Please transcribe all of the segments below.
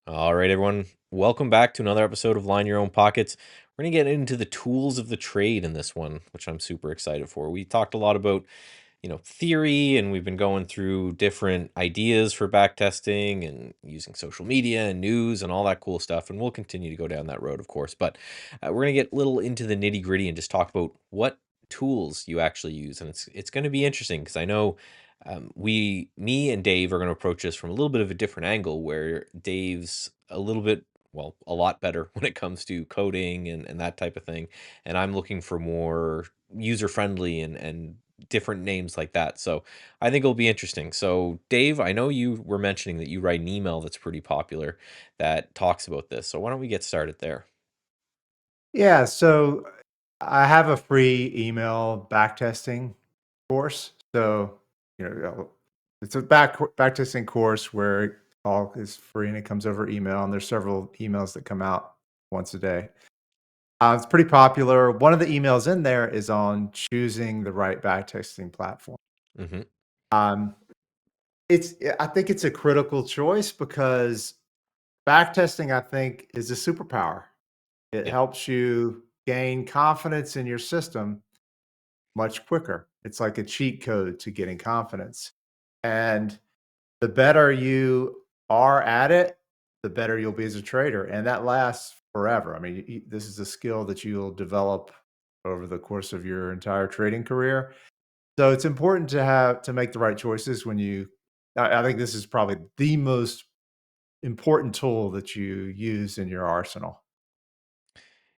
All right, everyone. Welcome back to another episode of Line Your Own Pockets. We're going to get into the tools of the trade in this one, which I'm super excited for. We talked a lot about, theory, and we've been going through different ideas for backtesting and using social media and news and all that cool stuff. And we'll continue to go down that road, of course. But we're going to get a little into the nitty gritty and just talk about what tools you actually use. And it's going to be interesting because I know me and Dave are going to approach this from a little bit of a different angle where Dave's a little bit, well, a lot better when it comes to coding and that type of thing. And I'm looking for more user friendly and different names like that. So I think it'll be interesting. So Dave, I know you were mentioning that you write an email that's pretty popular that talks about this. So why don't we get started there? Yeah, so I have a free email backtesting course. So, it's a backtesting course where all is free and it comes over email, and there's several emails that come out once a day. It's pretty popular. One of the emails in there is on choosing the right backtesting platform. Hmm. Um, I think it's a critical choice because backtesting, I think, is a superpower. It Yeah. helps you gain confidence in your system much quicker. It's like a cheat code to getting confidence. And the better you are at it, the better you'll be as a trader. And that lasts forever. I mean, this is a skill that you'll develop over the course of your entire trading career. So it's important to make the right choices when I think this is probably the most important tool that you use in your arsenal.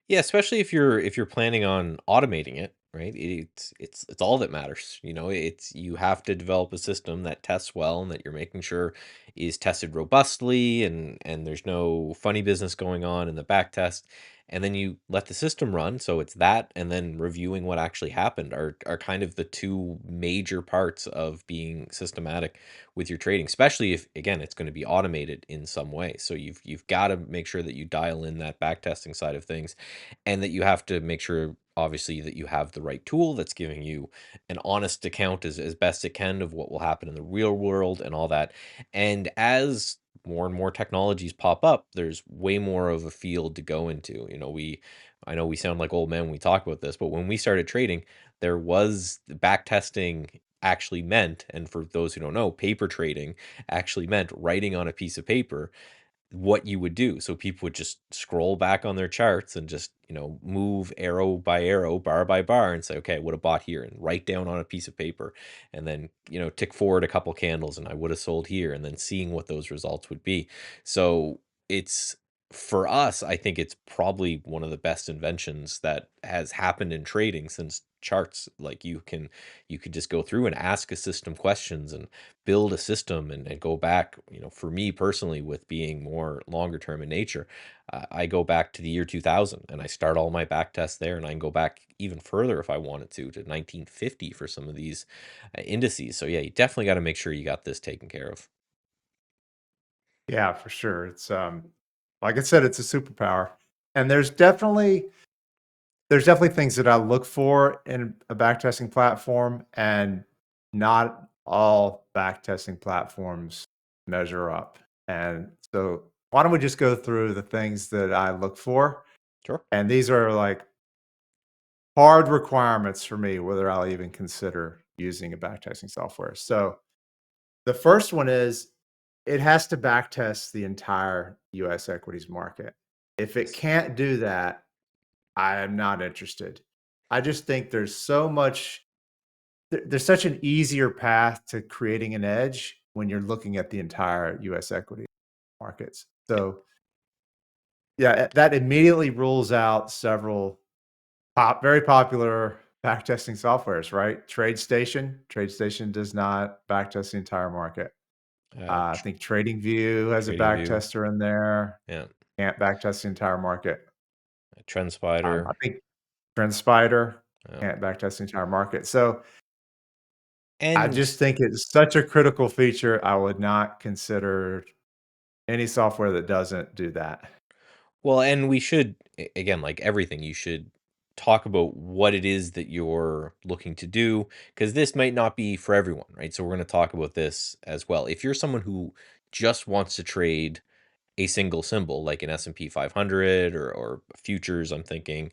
Yeah, especially if you're planning on automating it, right? It's all that matters. It's you have to develop a system that tests well and that you're making sure is tested robustly and there's no funny business going on in the back test. And then you let the system run. So it's that and then reviewing what actually happened are kind of the two major parts of being systematic with your trading, especially if again it's going to be automated in some way. So you've got to make sure that you dial in that back testing side of things and that you have to make sure obviously that you have the right tool that's giving you an honest account as best it can of what will happen in the real world and all that. And as more and more technologies pop up, there's way more of a field to go into. I know we sound like old men when we talk about this, but when we started trading, there was back testing actually meant, and for those who don't know, paper trading actually meant writing on a piece of paper what you would do. So people would just scroll back on their charts and just, move arrow by arrow, bar by bar and say, okay, I would have bought here and write down on a piece of paper and then, tick forward a couple candles and I would have sold here and then seeing what those results would be. So it's for us, I think it's probably one of the best inventions that has happened in trading since charts. Like you could just go through and ask a system questions and build a system and go back. For me personally, with being more longer term in nature, I go back to the year 2000 and I start all my back tests there, and I can go back even further if I wanted to 1950 for some of these indices. So yeah, you definitely got to make sure you got this taken care of. Yeah, for sure. It's like I said, it's a superpower. And there's definitely things that I look for in a backtesting platform, and not all backtesting platforms measure up. And so why don't we just go through the things that I look for? Sure. And these are like hard requirements for me, whether I'll even consider using a backtesting software. So the first one is it has to backtest the entire US equities market. If it Yes. can't do that, I am not interested. I just think there's such an easier path to creating an edge when you're looking at the entire US equity markets. So, yeah, that immediately rules out several very popular backtesting softwares, right? TradeStation does not backtest the entire market. Uh, I tr- think TradingView has a Trading View. backtester in there. Yeah. Can't backtest the entire market. Trend I Spider. think TrendSpider Yeah. can't backtest the entire market. So I And just think it's such a critical feature. I would not consider any software that doesn't do that. well, and we should again, like everything, you should talk about what it is that you're looking to do because this might not be for everyone, right? So we're going to talk about this as well. If you're someone who just wants to trade a single symbol like an S&P 500 or futures, I'm thinking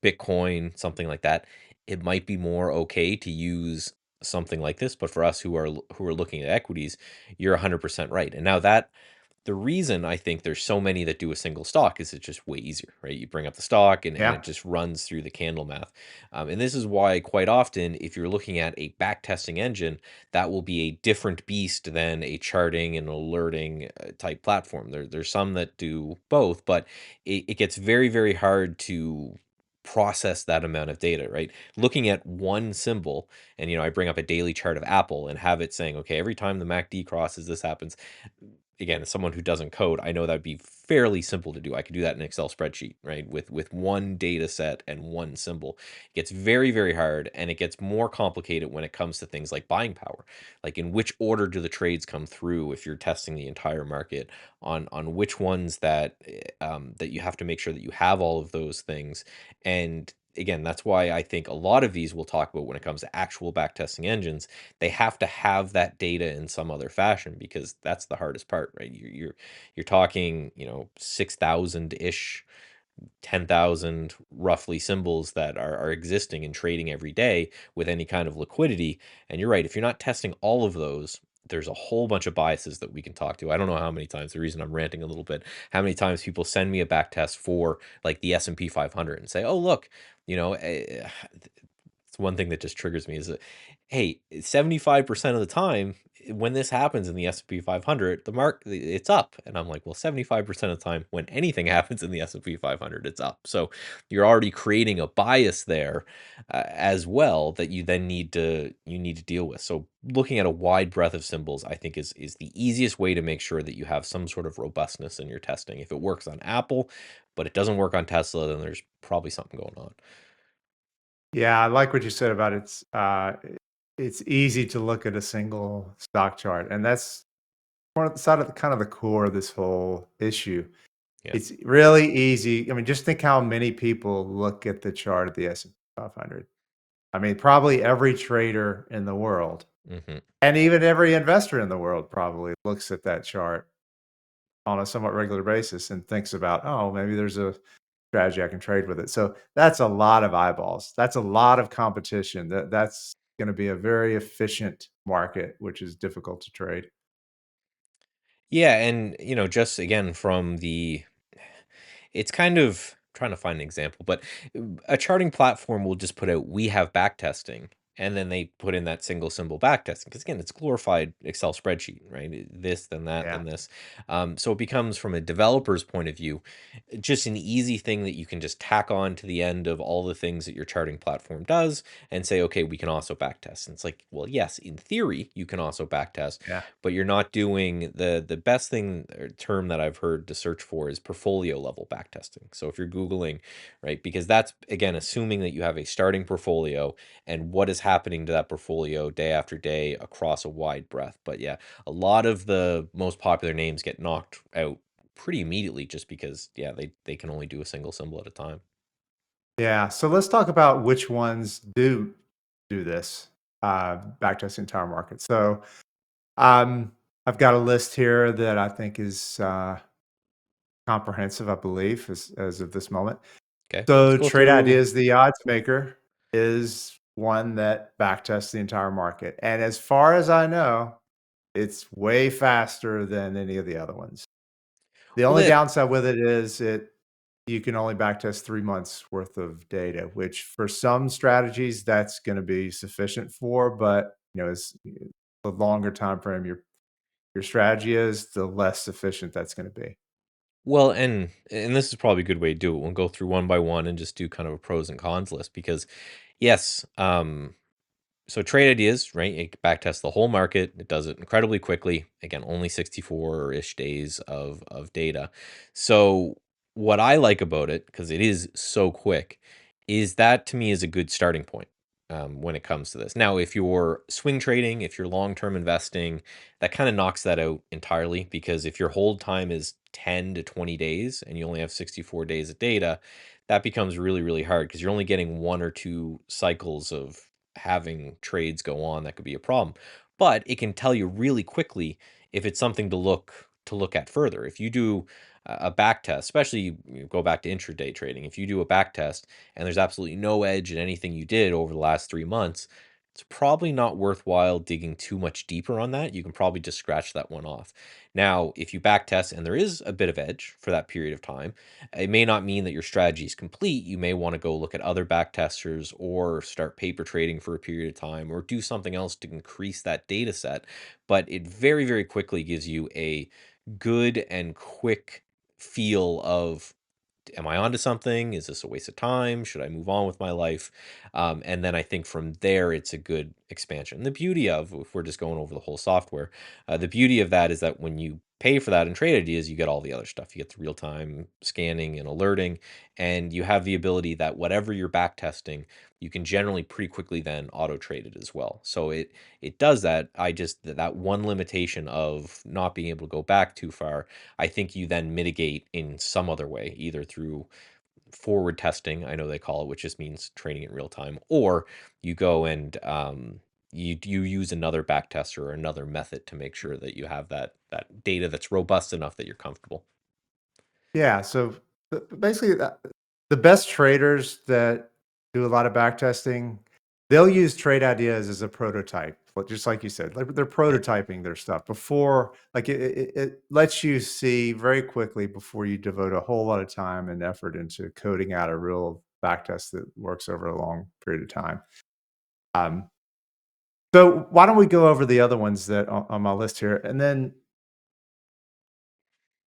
Bitcoin, something like that, it might be more okay to use something like this. But for us who are looking at equities, you're 100% right. And now that the reason I think there's so many that do a single stock is it's just way easier, right? You bring up the stock and Yeah. it just runs through the candle math. And this is why quite often, if you're looking at a backtesting engine, that will be a different beast than a charting and alerting type platform. There's some that do both, but it gets very, very hard to process that amount of data, right? Looking at one symbol, and I bring up a daily chart of Apple and have it saying, okay, every time the MACD crosses, this happens. Again, as someone who doesn't code, I know that'd be fairly simple to do. I could do that in an Excel spreadsheet, right? With one data set and one symbol. It gets very, very hard, and it gets more complicated when it comes to things like buying power. Like, in which order do the trades come through if you're testing the entire market, on which ones that you have to make sure that you have all of those things. And again, that's why I think a lot of these we'll talk about when it comes to actual backtesting engines, they have to have that data in some other fashion, because that's the hardest part, right? You're talking, 6,000 ish, 10,000 roughly symbols that are existing and trading every day with any kind of liquidity. And you're right, if you're not testing all of those, there's a whole bunch of biases that we can talk to. I don't know how many times, the reason I'm ranting a little bit, how many times people send me a back test for like the S&P 500 and say, "Oh, look, it's one thing that just triggers me is that, hey, 75% of the time when this happens in the S&P 500, the it's up." And I'm like, well, 75% of the time when anything happens in the S&P 500, it's up. So you're already creating a bias there as well that you need to deal with. So looking at a wide breadth of symbols, I think is the easiest way to make sure that you have some sort of robustness in your testing. If it works on Apple, but it doesn't work on Tesla, then there's probably something going on. Yeah, I like what you said about it's easy to look at a single stock chart, and that's one of the side of the kind of the core of this whole issue. Yeah. It's really easy. I mean, just think how many people look at the chart of the S&P 500. I mean, probably every trader in the world, Hmm. and even every investor in the world probably looks at that chart on a somewhat regular basis and thinks about, oh, maybe there's a strategy I can trade with it. So that's a lot of eyeballs. That's a lot of competition. That's going to be a very efficient market, which is difficult to trade. Yeah, and just again from the it's kind of trying to find an example, but a charting platform will just put out, we have backtesting, and then they put in that single symbol backtesting, because again, it's glorified Excel spreadsheet, right? This, then that, Yeah. then this. So it becomes, from a developer's point of view, just an easy thing that you can just tack on to the end of all the things that your charting platform does and say, okay, we can also backtest. And it's like, well, yes, in theory, you can also backtest, Yeah. but you're not doing the best thing or term that I've heard to search for is portfolio level backtesting. So if you're Googling, right, because that's again assuming that you have a starting portfolio and what is happening to that portfolio day after day across a wide breadth. But yeah, a lot of the most popular names get knocked out pretty immediately, just because they can only do a single symbol at a time. Yeah. So let's talk about which ones do this, backtest the entire market. So um, I've got a list here that I think is comprehensive, I believe, as of this moment. Okay, let's So go Trade through. Ideas, the odds maker, is one that backtests the entire market. And as far as I know, it's way faster than any of the other ones. The Well, only that downside with it is you can only backtest 3 months worth of data, which for some strategies that's going to be sufficient for, but as the longer time frame your strategy is, the less sufficient that's going to be. well, and this is probably a good way to do it. We'll go through one by one and just do kind of a pros and cons list, because yes, so Trade Ideas, right? It backtests the whole market. It does it incredibly quickly. Again, only 64-ish days of data. So what I like about it, because it is so quick, is that to me is a good starting point when it comes to this. Now, if you're swing trading, if you're long-term investing, that kind of knocks that out entirely, because if your hold time is 10 to 20 days and you only have 64 days of data, that becomes really, really hard, because you're only getting one or two cycles of having trades go on. That could be a problem. But it can tell you really quickly if it's something to look to look at further. If you do a back test, especially you go back to intraday trading, if you do a back test and there's absolutely no edge in anything you did over the last 3 months, it's probably not worthwhile digging too much deeper on that. You can probably just scratch that one off. Now, if you back test and there is a bit of edge for that period of time, it may not mean that your strategy is complete. You may want to go look at other back testers or start paper trading for a period of time or do something else to increase that data set. But it very, very quickly gives you a good and quick feel of, am I onto something? Is this a waste of time? Should I move on with my life? And then I think from there, it's a good expansion. The beauty of, if we're just going over the whole software, the beauty of that is that when you pay for that in trade ideas, you get all the other stuff. You get the real time scanning and alerting, and you have the ability that whatever you're back testing, you can generally pretty quickly then auto trade it as well. So it does that. I just, that one limitation of not being able to go back too far, I think you then mitigate in some other way, either through forward testing, I know they call it, which just means training in real time, or you go and you use another back tester or another method to make sure that you have that data that's robust enough that you're comfortable. Yeah, so basically, the best traders that do a lot of back testing, they'll use trade ideas as a prototype, but just like you said, like they're Yeah. prototyping their stuff before, like it lets you see very quickly before you devote a whole lot of time and effort into coding out a real back test that works over a long period of time. Um, so why don't we go over the other ones that on my list here, and then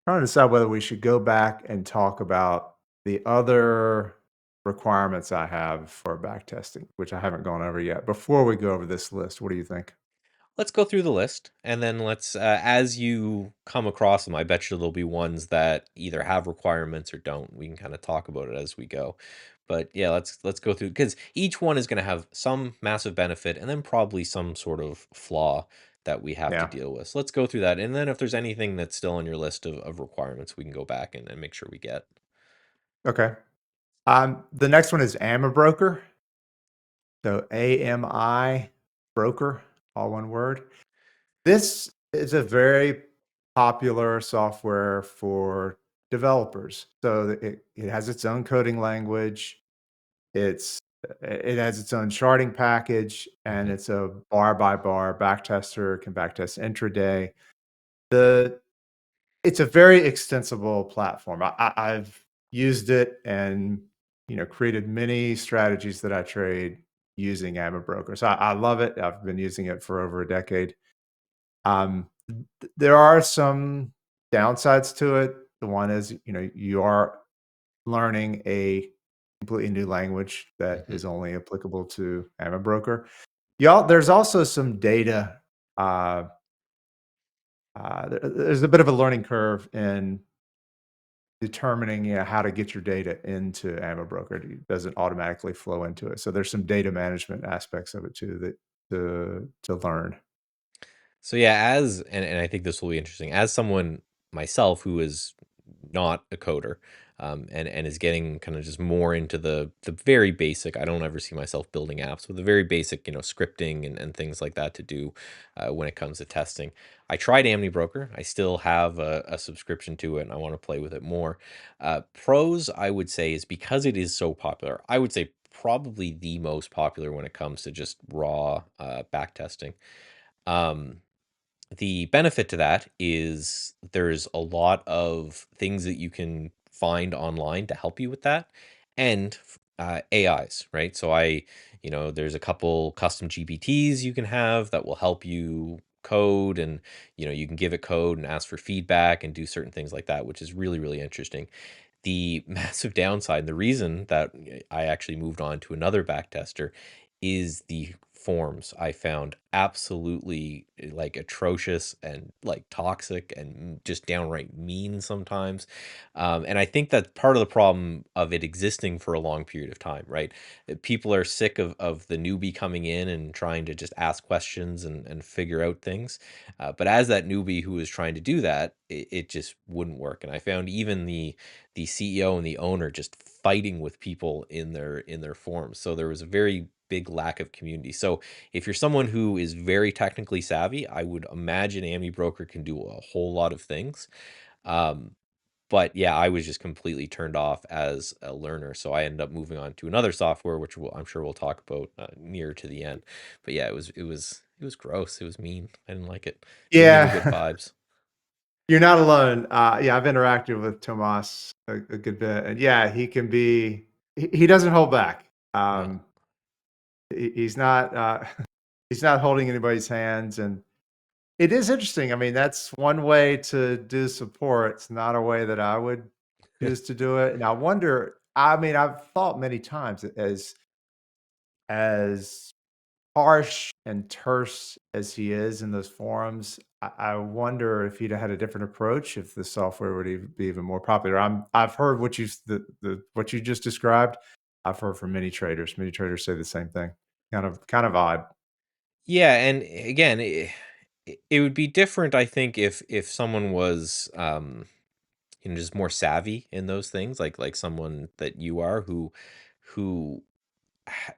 trying to decide whether we should go back and talk about the other requirements I have for back testing, which I haven't gone over yet. Before we go over this list, what do you think? Let's go through the list, and then let's, as you come across them, I bet you there'll be ones that either have requirements or don't. We can kind of talk about it as we go. But yeah, let's go through, because each one is going to have some massive benefit and then probably some sort of flaw that we have to Yeah. deal with. So let's go through that. And then if there's anything that's still on your list of requirements, we can go back and make sure we get. Okay. The next one is AmiBroker. So AMI broker, all one word. This is a very popular software for developers. So it has its own coding language. It's it has its own charting package, and Mhm. it's a bar by bar back tester, can backtest intraday. The It's a very extensible platform. I've used it and created many strategies that I trade using AmiBroker. So I love it. I've been using it for over a decade. There are some downsides to it. The one is, you are learning a completely new language that Mhm. is only applicable to AmiBroker. Y'all, there's also some data. Uh, there's a bit of a learning curve in determining, how to get your data into AmiBroker. It doesn't automatically flow into it. So there's some data management aspects of it too that to learn. So yeah, and I think this will be interesting. As someone myself who is not a coder, and is getting kind of just more into the very basic. I don't ever see myself building apps, but the very basic, scripting and things like that to do when it comes to testing. I tried AmiBroker. I still have a subscription to it, and I want to play with it more. Pros, I would say, is because it is so popular. I would say probably the most popular when it comes to just raw back testing. Um, the benefit to that is there's a lot of things that you can find online to help you with that, and AIs, right? So there's a couple custom GPTs you can have that will help you code, and you can give it code and ask for feedback and do certain things like that, which is really, really interesting. The massive downside, the reason that I actually moved on to another back tester, is the forms I found absolutely like atrocious and like toxic and just downright mean sometimes. And I think that's part of the problem of it existing for a long period of time, right? People are sick of the newbie coming in and trying to just ask questions and figure out things. But as that newbie who was trying to do that, it just wouldn't work. And I found even the CEO and the owner just fighting with people in their forums. So there was a very big lack of community. So if you're someone who is very technically savvy, I would imagine AmiBroker can do a whole lot of things. Um, but yeah, I was just completely turned off as a learner, so I ended up moving on to another software, which I'm sure we'll talk about near to the end. But yeah, it was gross. It was mean. I didn't like it. Didn't give me good Yeah. vibes. You're not alone. Yeah, I've interacted with Tomas a good bit, and yeah, he can be. He doesn't hold back. Yeah. He's not. He's not holding anybody's hands, and it is interesting. I mean, that's one way to do support. It's not a way that I would choose to do it. And I wonder. I mean, I've thought many times as harsh and terse as he is in those forums, I wonder if he'd had a different approach, if the software would be even more popular. I've heard what what you just described. I've heard from many traders. Many traders say the same thing. Kind of odd. Yeah, and again, it would be different, I think, if someone was just more savvy in those things, like someone that you are who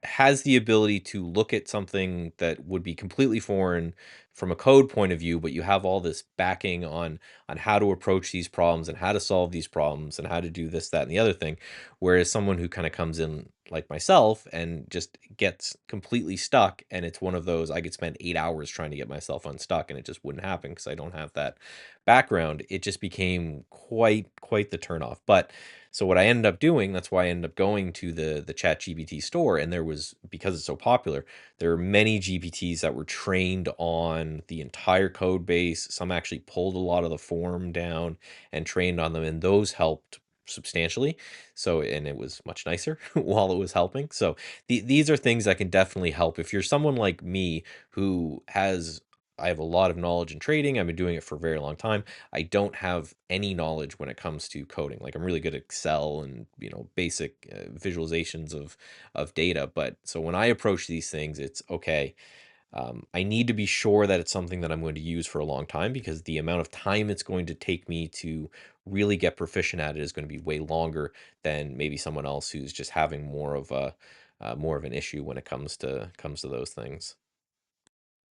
has the ability to look at something that would be completely foreign from a code point of view, but you have all this backing on how to approach these problems and how to solve these problems and how to do this, that, and the other thing. Whereas someone who kind of comes in like myself and just gets completely stuck, and it's one of those I could spend 8 hours trying to get myself unstuck, and it just wouldn't happen because I don't have that background. It just became quite the turnoff. But so what I ended up doing, that's why I ended up going to the ChatGPT store, and there was, because it's so popular, there are many GPTs that were trained on the entire code base. Some actually pulled a lot of the form down and trained on them, and those helped substantially. So, and it was much nicer while it was helping. So these are things that can definitely help. If you're someone like me who has I have a lot of knowledge in trading. I've been doing it for a very long time. I don't have any knowledge when it comes to coding. Like I'm really good at Excel and basic visualizations of data. But so when I approach these things, it's okay. I need to be sure that it's something that I'm going to use for a long time, because the amount of time it's going to take me to really get proficient at it is going to be way longer than maybe someone else who's just having more of an issue when it comes to those things.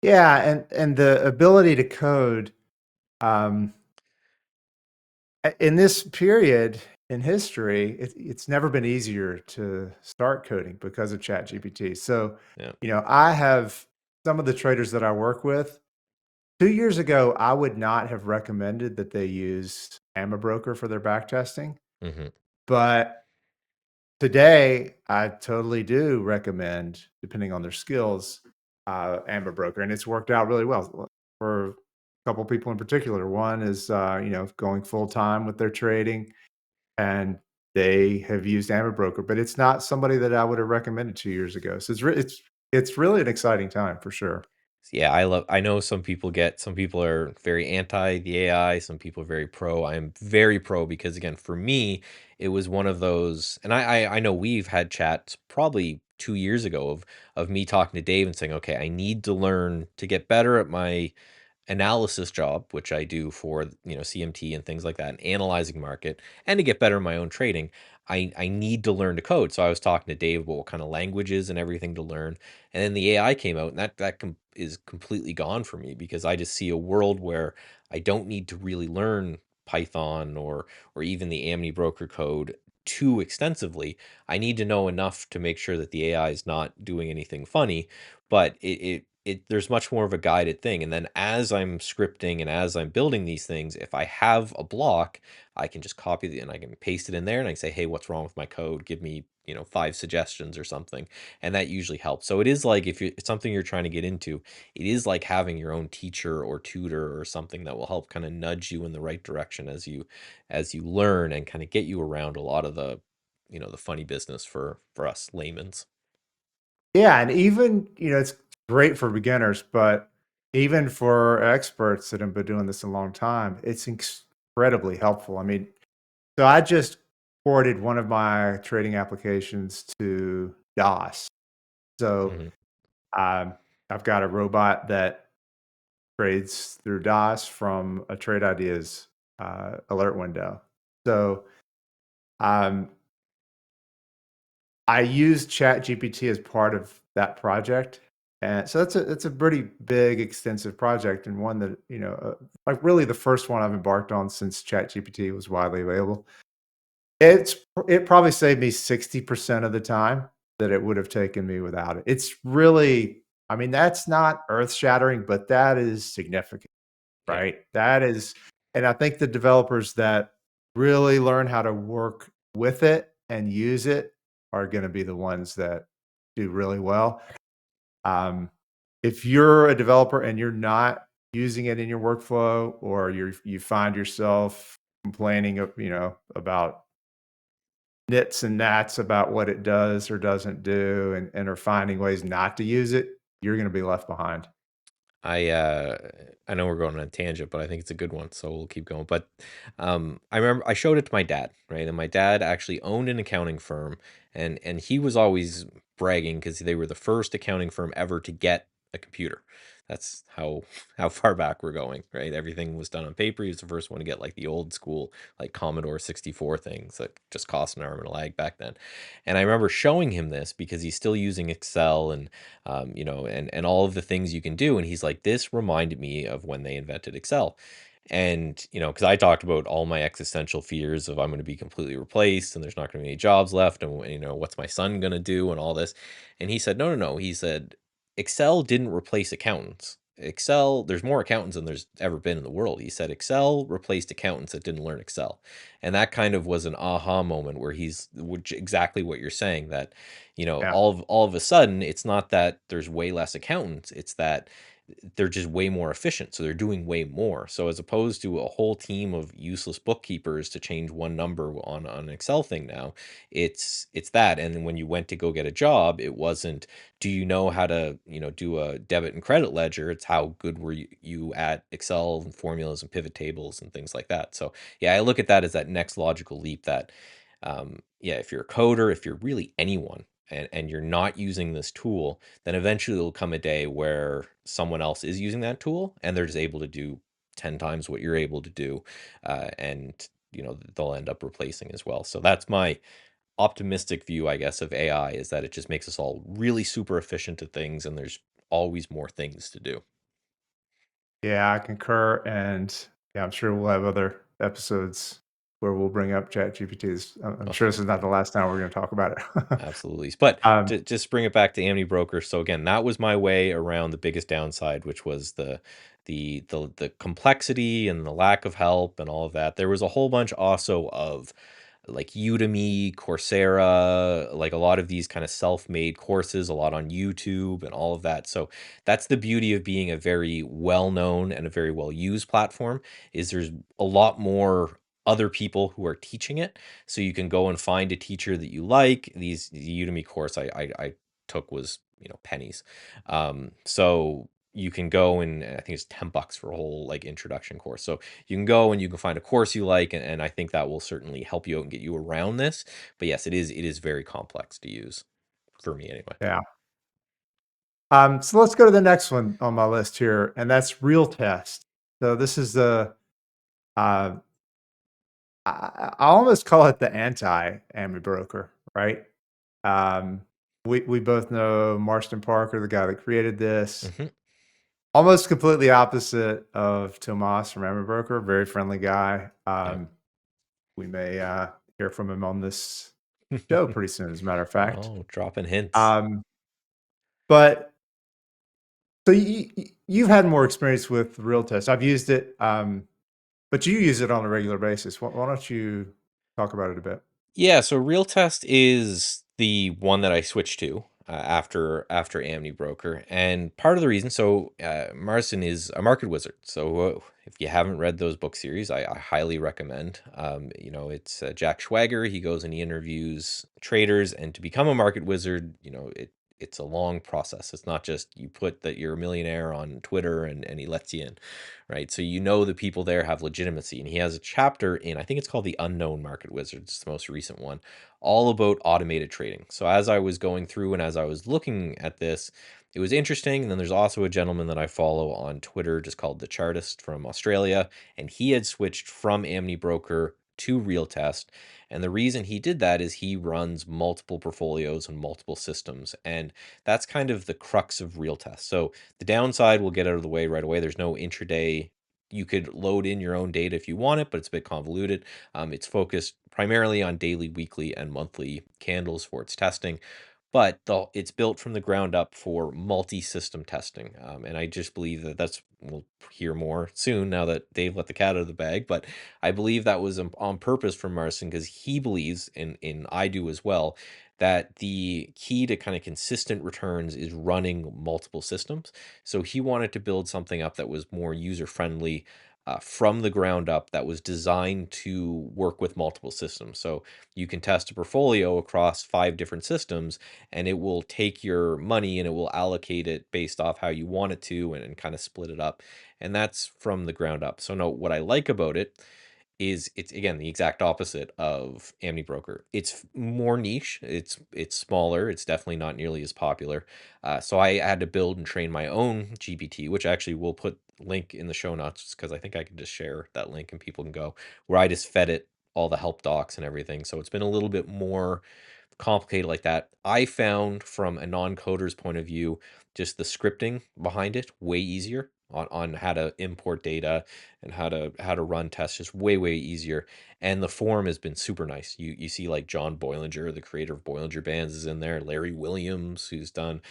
Yeah, and the ability to code. Um, in this period in history, it's never been easier to start coding because of ChatGPT. So, Yeah. I have some of the traders that I work with. 2 years ago, I would not have recommended that they use AmiBroker for their back testing, Hmm. but today I totally do recommend, depending on their skills, AmiBroker, and it's worked out really well for a couple people in particular. One is, going full time with their trading, and they have used AmiBroker, but it's not somebody that I would have recommended 2 years ago. So it's really an exciting time for sure. Yeah, I know some people are very anti the AI, some people are very pro. I am very pro because, again, for me, it was one of those, and I know we've had chats probably 2 years ago of me talking to Dave and saying, okay, I need to learn to get better at my analysis job, which I do for CMT and things like that, and analyzing market, and to get better in my own trading. I need to learn to code. So I was talking to Dave about what kind of languages and everything to learn, and then the AI came out, and is completely gone for me, because I just see a world where I don't need to really learn Python or even the Amni broker code too extensively. I need to know enough to make sure that the AI is not doing anything funny, but there's much more of a guided thing. And then as I'm scripting and as I'm building these things, if I have a block, I can just copy it and I can paste it in there, and I can say, hey, what's wrong with my code? Give me, 5 suggestions or something. And that usually helps. So it is like, if it's something you're trying to get into, it is like having your own teacher or tutor or something that will help kind of nudge you in the right direction as you learn, and kind of get you around a lot of the funny business for us laymen's. Yeah, and even, it's great for beginners, but even for experts that have been doing this a long time, it's incredibly helpful. I mean, so I just ported one of my trading applications to DOS. So Hmm. um, I've got a robot that trades through DOS from a Trade Ideas alert window. So um, I used ChatGPT as part of that project, and so it's a pretty big, extensive project, and one that, like, really the first one I've embarked on since ChatGPT was widely available. It's it probably saved me 60% of the time that it would have taken me without it. It's really, I mean, that's not earth-shattering, but that is significant, Yeah. right? That is, and I think the developers that really learn how to work with it and use it are gonna be the ones that do really well. Um, if you're a developer and you're not using it in your workflow, or you find yourself complaining about nits and gnats about what it does or doesn't do, and are finding ways not to use it, you're gonna be left behind. I uh I know we're going on a tangent, but I think it's a good one, so we'll keep going. But I remember I showed it to my dad, right? And my dad actually owned an accounting firm, and he was always bragging because they were the first accounting firm ever to get a computer. That's how far back we're going, right? Everything was done on paper. He was the first one to get like the old school like Commodore 64 things that just cost an arm and a leg back then. And I remember showing him this because he's still using Excel and and all of the things you can do. And he's like, this reminded me of when they invented Excel. And, because I talked about all my existential fears of I'm going to be completely replaced and there's not going to be any jobs left. And, what's my son going to do and all this. And he said, no, no, no. He said, Excel didn't replace accountants. Excel, there's more accountants than there's ever been in the world. He said Excel replaced accountants that didn't learn Excel. And that kind of was an aha moment where which exactly what you're saying, that Yeah, all of a sudden, it's not that there's way less accountants, it's that they're just way more efficient. So they're doing way more. So as opposed to a whole team of useless bookkeepers to change one number on an Excel thing now, it's that. And then when you went to go get a job, it wasn't, do you know how to, do a debit and credit ledger? It's how good were you at Excel and formulas and pivot tables and things like that. So yeah, I look at that as that next logical leap that yeah, if you're a coder, if you're really anyone, and you're not using this tool, then eventually will come a day where someone else is using that tool and they're just able to do 10 times what you're able to do. And, they'll end up replacing as well. So that's my optimistic view, I guess, of AI, is that it just makes us all really super efficient at things and there's always more things to do. yeah, I concur, and yeah, I'm sure we'll have other episodes where we'll bring up ChatGPTs. I'm Oh, sure this is not the last time we're gonna talk about it. absolutely. But Um, to just bring it back to AmiBroker. So again, that was my way around the biggest downside, which was the complexity and the lack of help and all of that. There was a whole bunch also of like Udemy, Coursera, like a lot of these kind of self-made courses, a lot on YouTube and all of that. So that's the beauty of being a very well-known and a very well-used platform, is there's a lot more other people who are teaching it. So you can go and find a teacher that you like. The Udemy course I took was, pennies. So you can go, and I think it's $10 for a whole like introduction course. So you can go and you can find a course you like, and I think that will certainly help you out and get you around this. But yes, it is very complex to use for me anyway. yeah. So let's go to the next one on my list here, and that's RealTest. So this is uh, I almost call it the anti-Ami broker, right? Um, we both know Marston Parker, the guy that created this. Hmm. Almost completely opposite of Tomas from AmiBroker, very friendly guy. Yeah. We may hear from him on this show pretty soon, as a matter of fact. Oh, dropping hints. Um, but so you've had more experience with RealTest. I've used it, but you use it on a regular basis. Why don't you talk about it a bit? Yeah, so RealTest is the one that I switched to after AmiBroker, and part of the reason, so Marston is a market wizard. So if you haven't read those book series, I highly recommend. It's Jack Schwager. He goes and he interviews traders, and to become a market wizard, it's a long process. It's not just you put that you're a millionaire on Twitter and he lets you in, right? So the people there have legitimacy. And he has a chapter in, I think it's called The Unknown Market Wizards, it's the most recent one, all about automated trading. So as I was going through and as I was looking at this, it was interesting. And then there's also a gentleman that I follow on Twitter just called The Chartist from Australia, and he had switched from AmniBroker to RealTest. And the reason he did that is he runs multiple portfolios and multiple systems. And that's kind of the crux of RealTest. So the downside we'll get out of the way right away. There's no intraday. You could load in your own data if you want it, but it's a bit convoluted. It's focused primarily on daily, weekly, and monthly candles for its testing, but it's built from the ground up for multi-system testing. And I just believe that we'll hear more soon now that Dave let the cat out of the bag. But I believe that was on purpose from Marcin because he believes, and I do as well, that the key to kind of consistent returns is running multiple systems. So he wanted to build something up that was more user friendly. From the ground up, that was designed to work with multiple systems. So you can test a portfolio across 5 different systems, and it will take your money and it will allocate it based off how you want it to, and kind of split it up. And that's from the ground up. So no, what I like about it is it's again the exact opposite of AmiBroker. It's more niche. It's smaller. It's definitely not nearly as popular. So I had to build and train my own GPT, which actually we'll put link in the show notes because I think I can just share that link and people can go, where I just fed it all the help docs and everything. So it's been a little bit more complicated like that. I found from a non-coder's point of view, just the scripting behind it way easier on how to import data and how to run tests, just way easier. And the forum has been super nice. You see like John Boilinger, the creator of Boilinger Bands, is in there. Larry Williams, who's done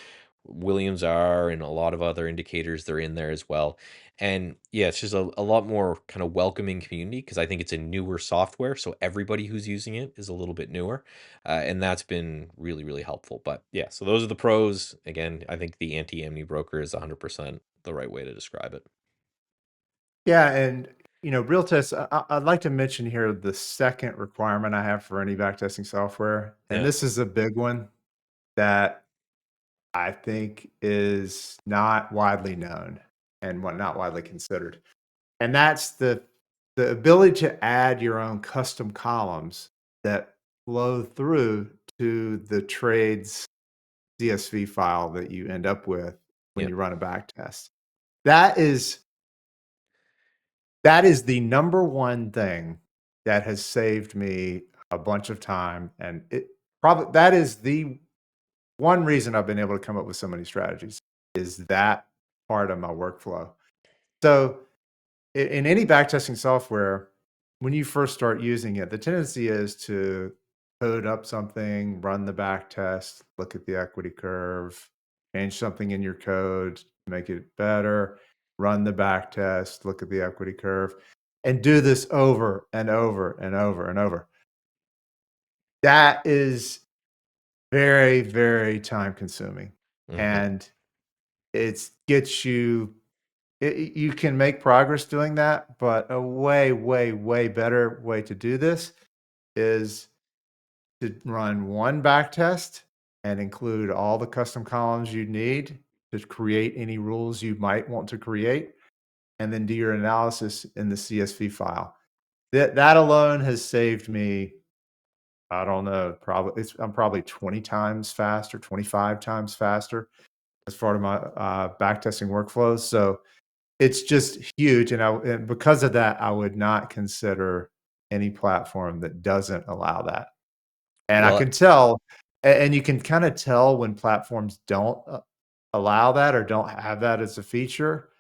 Williams are, and a lot of other indicators, they're in there as well. And yeah, it's just a lot more kind of welcoming community because I think it's a newer software. So everybody who's using it is a little bit newer. And that's been really helpful. But yeah, so those are the pros. Again, I think the anti-Amni broker is 100% the right way to describe it. Yeah, and real tests. I'd like to mention here the second requirement I have for any backtesting software, and Yeah. this is a big one that I think is not widely known and what not widely considered. And that's the ability to add your own custom columns that flow through to the trade's CSV file that you end up with when Yeah. you run a back test. That is that is the number one thing that has saved me a bunch of time, and it probably that is the one reason I've been able to come up with so many strategies is that part of my workflow. So in any backtesting software, when you first start using it, the tendency is to code up something, run the back test, look at the equity curve, change something in your code to make it better, run the back test, look at the equity curve, and do this over and over and over and over. That is very time consuming. Hmm. And it gets you you can make progress doing that, but a way better way to do this is to run one back test and include all the custom columns you need to create any rules you might want to create, and then do your analysis in the CSV file. That alone has saved me, I don't know, I'm probably 20 times faster, 25 times faster as part of my backtesting workflows. So it's just huge, and because of that, I would not consider any platform that doesn't allow that. And I Well, can tell, and you can kinda tell when platforms don't, allow that or don't have that as a feature.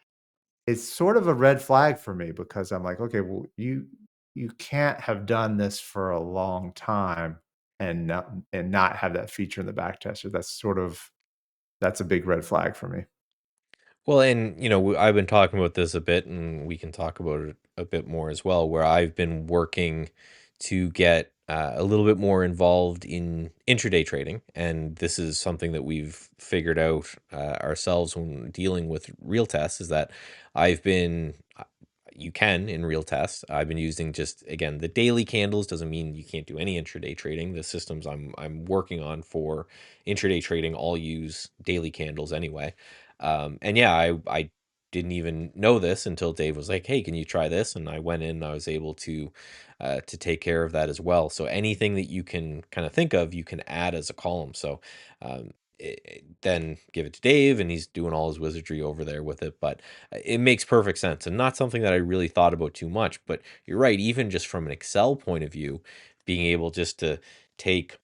It's sort of a red flag for me because I'm like, "Okay, well, you can't have done this for a long time and not have that feature in the back tester." That's a big red flag for me. Well, and I've been talking about this a bit, and we can talk about it a bit more as well. Where I've been working to get a little bit more involved in intraday trading, and this is something that we've figured out ourselves when dealing with real tests. Is that I've been you can in real tests. I've been using just again the daily candles doesn't mean you can't do any intraday trading. The systems I'm working on for intraday trading all use daily candles anyway. And yeah, I didn't even know this until Dave was like, "Hey, can you try this?" And I went in, and I was able to take care of that as well. So anything that you can kind of think of, you can add as a column. So then give it to Dave, and he's doing all his wizardry over there with it. But it makes perfect sense, and not something that I really thought about too much. But you're right, even just from an Excel point of view, being able just to take,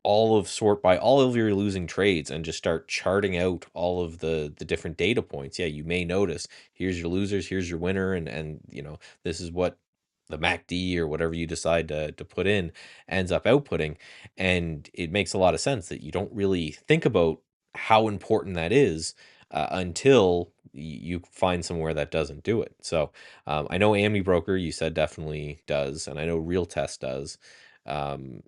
all of sort by all of your losing trades and just start charting out all of the different data points. Yeah, you may notice here's your losers, here's your winner, and this is what the MACD or whatever you decide to put in ends up outputting. And it makes a lot of sense that you don't really think about how important that is until you find somewhere that doesn't do it. So I know AmiBroker, you said, definitely does, and I know RealTest does.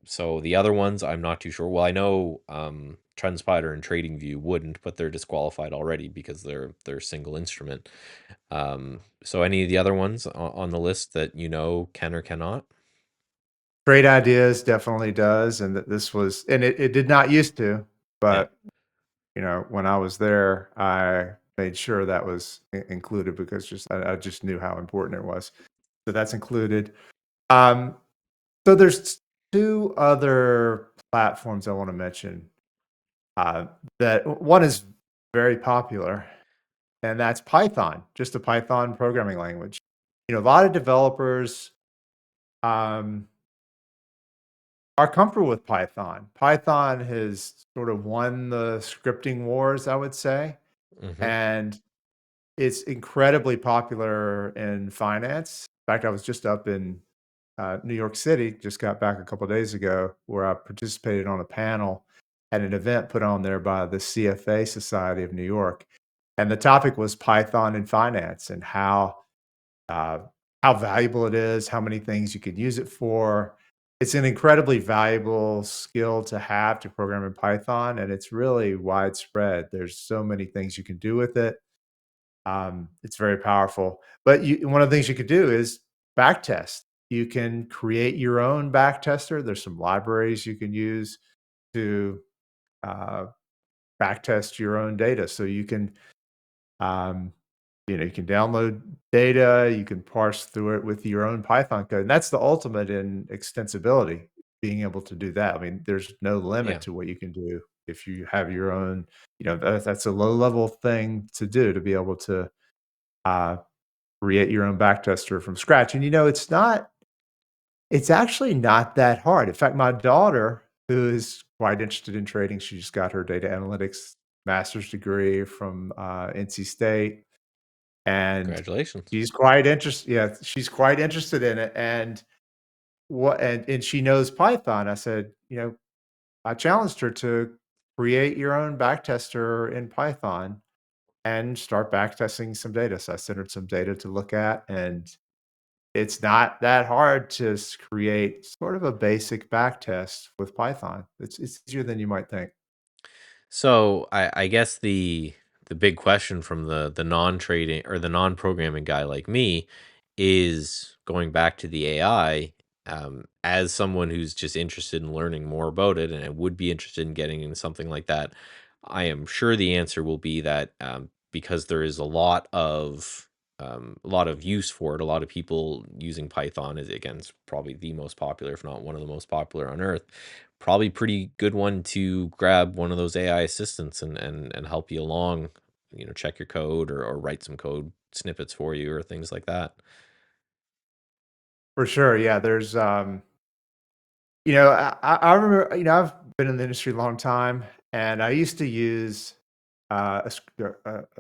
So the other ones, I'm not too sure. Well, I know TrendSpider and TradingView wouldn't, but they're disqualified already because they're single instrument. So any of the other ones on the list that can or cannot? Great ideas definitely does, and that this was and it did not used to, Yeah. but, when I was there, I made sure that was included because I just knew how important it was. So that's included. Um, so there's 2 other platforms I wanna mention, uh, that one is very popular, and that's Python, just a Python programming language. A lot of developers, um are comfortable with Python. Python has sort of won the scripting wars, I would say, Hmm. and it's incredibly popular in finance. In fact, I was just up in New York City, just got back a couple of days ago, where I participated on a panel at an event put on there by the CFA Society of New York. And the topic was Python in finance and uh, how valuable it is, how many things you can use it for. It's an incredibly valuable skill to have to program in Python, and it's really widespread. There's so many things you can do with it. It's very powerful. But one of the things you could do is backtest. You can create your own backtester. There's some libraries you can use to uh, backtest your own data. So um, you can download data, you can parse through it with your own Python code, and that's the ultimate in extensibility, being able to do that. I mean, there's no limit Yeah. to what you can do if you have your own, that's a low level thing to do to be able to uh, create your own backtester from scratch. And it's actually not that hard. In fact, my daughter, who is quite interested in trading, she just got her data analytics master's degree from NC State, and Congratulations. she's quite interested in it, and she knows Python. I said, I challenged her to create your own backtester in Python and start backtesting some data. So I sent her some data to look at, and it's not that hard to create sort of a basic backtest with Python. It's easier than you might think. So I guess the big question from the non-trading or the non-programming guy like me is going back to the AI. As someone who's just interested in learning more about it, and I would be interested in getting into something like that, I am sure the answer will be that because there is a lot of use for it, a lot of people using Python is, again, it's probably the most popular, if not one of the most popular on earth. Probably pretty good one to grab one of those AI assistants and help you along, check your code or write some code snippets for you or things like that. For sure, yeah. I remember, I've been in the industry a long time, and I used to use a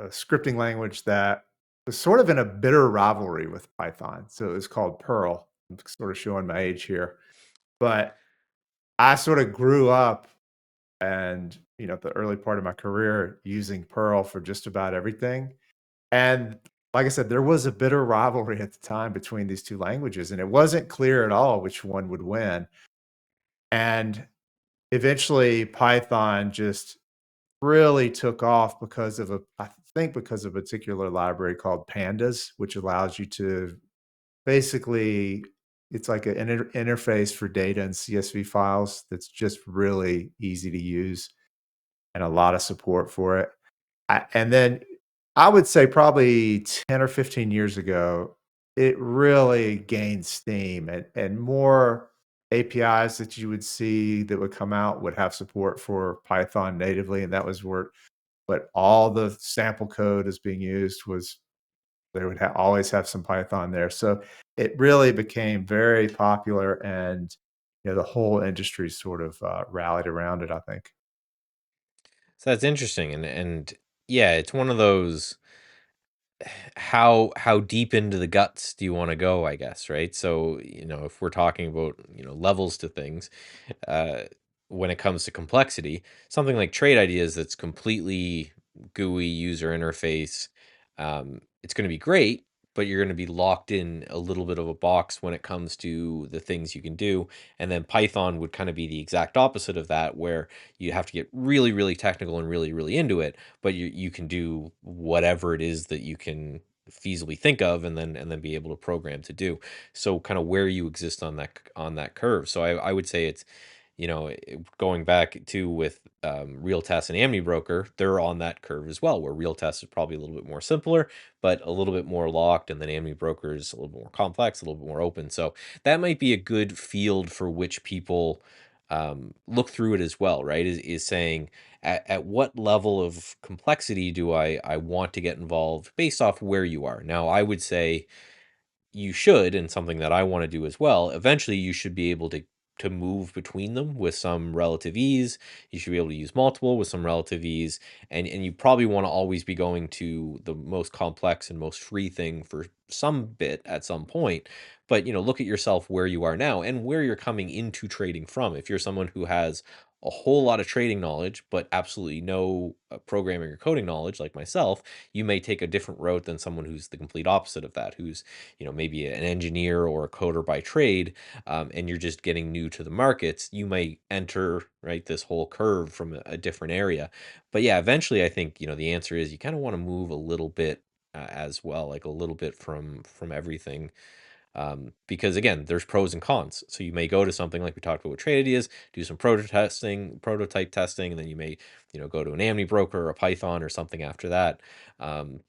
scripting language that was sort of in a bitter rivalry with Python. So it was called Perl. I'm sort of showing my age here, but I sort of grew up and, the early part of my career using Perl for just about everything. And like I said, there was a bitter rivalry at the time between these two languages, and it wasn't clear at all which one would win. And eventually, Python just really took off because of I think because of a particular library called Pandas, which allows you to basically it's like an interface for data and CSV files that's just really easy to use and a lot of support for it. And then I would say probably 10 or 15 years ago, it really gained steam and more. APIs that you would see that would come out would have support for Python natively, and that was where but all the sample code is being used was they would always have some Python there. So it really became very popular, and the whole industry sort of rallied around it, I think. So that's interesting, and yeah, it's one of those. How deep into the guts do you want to go? I guess, right? So if we're talking about levels to things, uh, when it comes to complexity, something like trade ideas that's completely GUI user interface, it's going to be great, but you're going to be locked in a little bit of a box when it comes to the things you can do. And then Python would kind of be the exact opposite of that, where you have to get really, really technical and really, really into it, but you can do whatever it is that you can feasibly think of, and then be able to program to do. So kind of where you exist on that curve. So I would say it's going back to with RealTest and AmiBroker, they're on that curve as well, where RealTest is probably a little bit more simpler, but a little bit more locked, and then AmiBroker is a little bit more complex, a little bit more open. So that might be a good field for which people look through it as well, right? Is saying at what level of complexity do I want to get involved based off where you are. Now, I would say you should, and something that I want to do as well, eventually you should be able to move between them with some relative ease. You should be able to use multiple with some relative ease. And you probably want to always be going to the most complex and most free thing for some bit at some point. But look at yourself where you are now and where you're coming into trading from. If you're someone who has a whole lot of trading knowledge, but absolutely no programming or coding knowledge, like myself, you may take a different route than someone who's the complete opposite of that, who's maybe an engineer or a coder by trade, and you're just getting new to the markets. You may enter right this whole curve from a different area. But yeah, eventually I think the answer is you kind of want to move a little bit as well, like a little bit from everything, because again, there's pros and cons. So you may go to something like we talked about with trade ideas, do some prototype testing, and then you may go to an AmiBroker or a Python or something after that,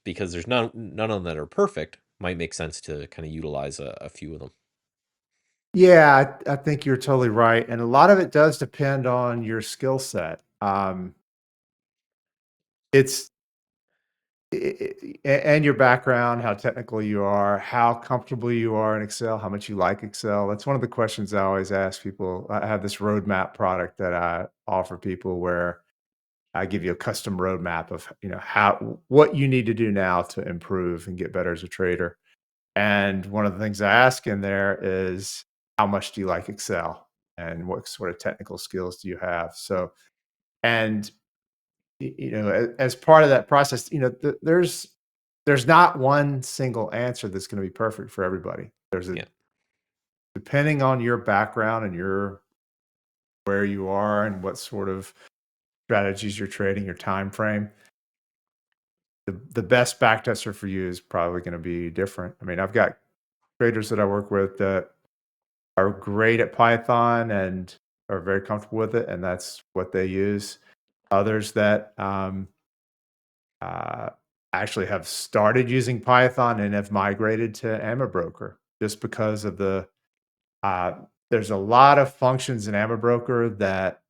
because there's none of them that are perfect. Might make sense to kind of utilize a few of them. Yeah, I think you're totally right, and a lot of it does depend on your skill set. It's and your background, how technical you are, how comfortable you are in Excel, how much you like Excel. That's one of the questions I always ask people. I have this roadmap product that I offer people where I give you a custom roadmap of, how what you need to do now to improve and get better as a trader. And one of the things I ask in there is how much do you like Excel and what sort of technical skills do you have? So, and as part of that process, there's not one single answer that's going to be perfect for everybody. There's a Yeah. depending on your background and your where you are and what sort of strategies you're trading, your time frame. The best backtester for you is probably going to be different. I mean, I've got traders that I work with that are great at Python and are very comfortable with it, and that's what they use. Others that uh, actually have started using Python and have migrated to AmiBroker just because of uh, there's a lot of functions in AmiBroker that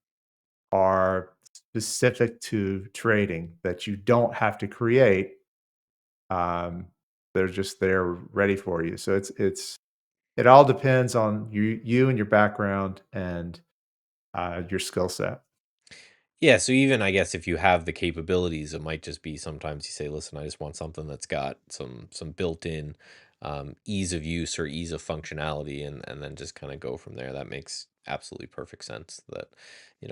are specific to trading that you don't have to create. Um, they're just there ready for you. So it all depends on you and your background and your skill set. Yeah, so even I guess if you have the capabilities, it might just be sometimes you say, "Listen, I just want something that's got some built-in ease of use or ease of functionality," and then just kind of go from there. That makes absolutely perfect sense. That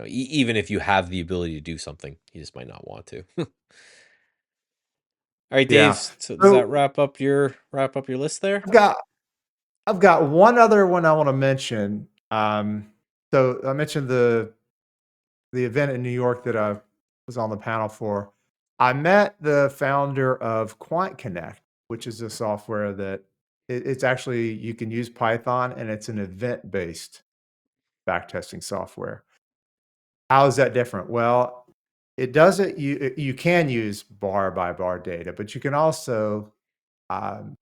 even if you have the ability to do something, you just might not want to. All right, Dave. Yeah. So does that So wrap up your list there? I've got I've got one other one I want to mention. So I mentioned the event in New York that I was on the panel for. I met the founder of QuantConnect, which is a software that it's actually you can use Python and it's an event-based backtesting software. How is that different? Well, it doesn't you can use bar by bar data, but you can also um,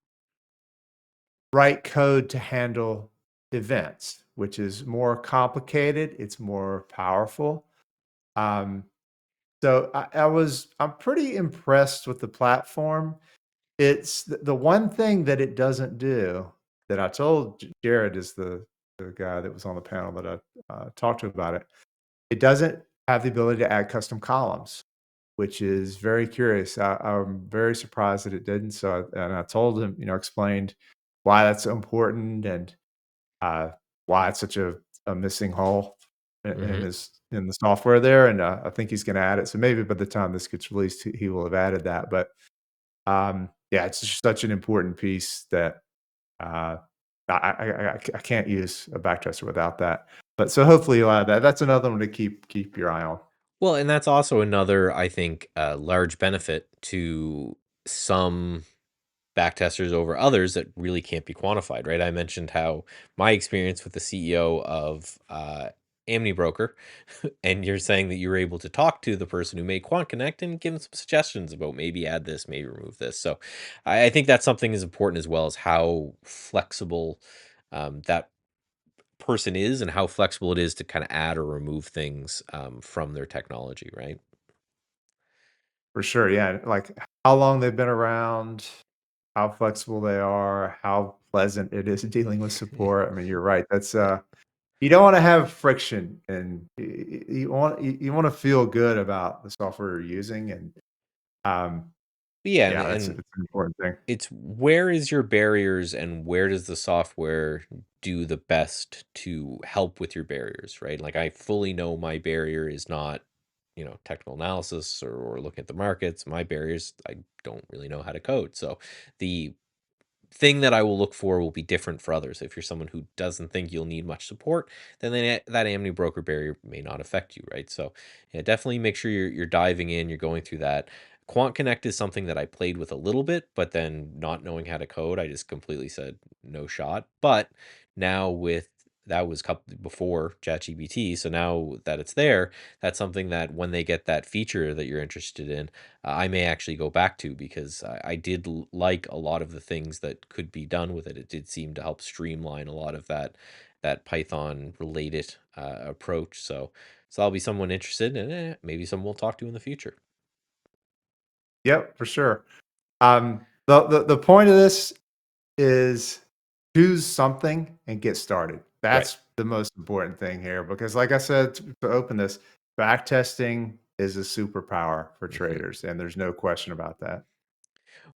write code to handle events. which is more complicated. It's more powerful. Um, I'm pretty impressed with the platform. It's the one thing that it doesn't do that I told Jared is the guy that was on the panel that I talked to about it. It doesn't have the ability to add custom columns, which is very curious. I'm very surprised that it didn't. And I told him, explained why that's so important and uh, why it's such a missing hole Hmm. in the software there. And I think he's going to add it. So maybe by the time this gets released, he will have added that. But yeah, it's just such an important piece that uh, I can't use a backtester without that. But so hopefully you'll add that. That's another one to keep your eye on. Well, and that's also another, I think, large benefit to some backtesters over others that really can't be quantified, right? I mentioned how my experience with the CEO of AmiBroker, and you're saying that you were able to talk to the person who made QuantConnect and give them some suggestions about maybe add this, maybe remove this. So I think that's something as important as well as how flexible that person is and how flexible it is to kind of add or remove things from their technology, right? For sure, yeah, like, how long they've been around, how flexible they are, how pleasant it is dealing with support. I mean, you're right, that's, Yeah. you don't wanna have friction, and you wanna feel good about the software you're using, and, um, Yeah, yeah, and it's an important thing. it's where is your barriers and where does the software do the best to help with your barriers, right? Like I fully know my barrier is not, technical analysis or looking at the markets. My barriers, I don't really know how to code. So the thing that I will look for will be different for others. If you're someone who doesn't think you'll need much support, then that Amni broker barrier may not affect you, right? So yeah, definitely make sure you're diving in, you're going through that. QuantConnect is something that I played with a little bit, but then not knowing how to code, I just completely said no shot. But now with that was couple before ChatGPT, so now that it's there, that's something that when they get that feature that you're interested in, I may actually go back to because I did like a lot of the things that could be done with it. It did seem to help streamline a lot of that Python related approach. So I'll be someone interested, and maybe someone we'll talk to in the future. Yep, for sure. The point of this is choose something and get started. Right. That's the most important thing here because, like I said, to open this, back testing is a superpower for Mhm. traders, and there's no question about that.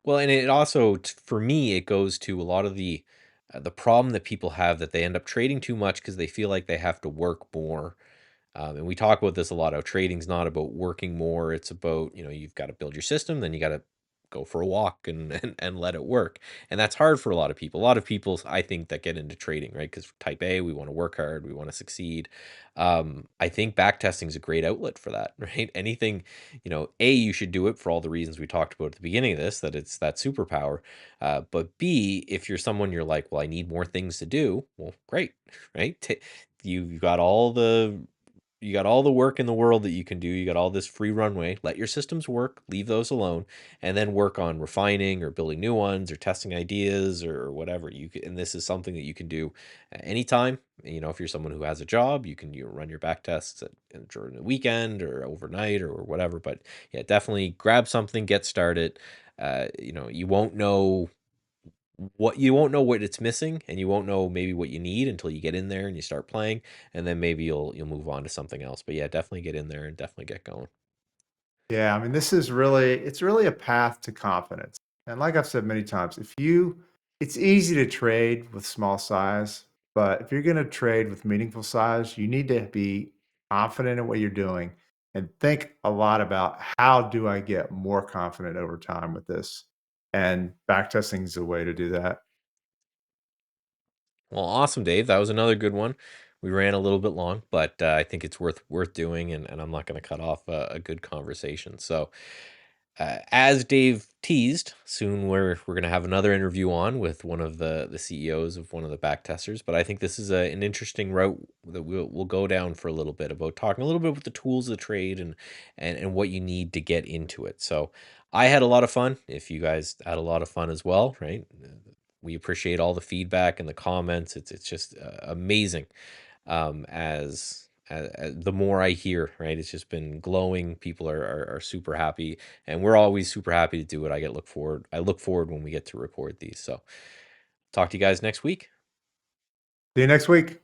Well, and it also, for me, it goes to a lot of the problem that people have that they end up trading too much because they feel like they have to work more. And we talk about this a lot. How trading's not about working more; it's about you've got to build your system, then you got to go for a walk and, and let it work. And that's hard for a lot of people. A lot of people, I think, that get into trading, right? Because Type A, we want to work hard, we want to succeed. I think backtesting is a great outlet for that, right? Anything, A, you should do it for all the reasons we talked about at the beginning of this, that it's that superpower. But B, if you're someone you're like, well, I need more things to do, well, great, right? You've got all the work in the world that you can do. You got all this free runway. Let your systems work, leave those alone, and then work on refining or building new ones or testing ideas or whatever. And this is something that you can do at any time. If you're someone who has a job, you run your back tests during the weekend or overnight or whatever. But yeah, definitely grab something, get started. You won't know what it's missing, and you won't know maybe what you need until you get in there and you start playing, and then maybe you'll move on to something else. But yeah, definitely get in there and definitely get going. Yeah, I mean, this is really it's really a path to confidence. And like I've said many times, it's easy to trade with small size, but if you're going to trade with meaningful size, you need to be confident in what you're doing and think a lot about how do I get more confident over time with this? And backtesting is a way to do that. Well, awesome, Dave. That was another good one. We ran a little bit long, but I think it's worth doing, and I'm not going to cut off a good conversation. So as Dave teased, soon we're going to have another interview on with one of the CEOs of one of the back testers. But I think this is an interesting route that we'll go down for a little bit about talking a little bit about the tools of the trade and what you need to get into it. So I had a lot of fun. If you guys had a lot of fun as well, right? We appreciate all the feedback and the comments. It's just amazing. As the more I hear, right, it's just been glowing. People are super happy, and we're always super happy to do it. I look forward when we get to record these. So talk to you guys next week. See you next week.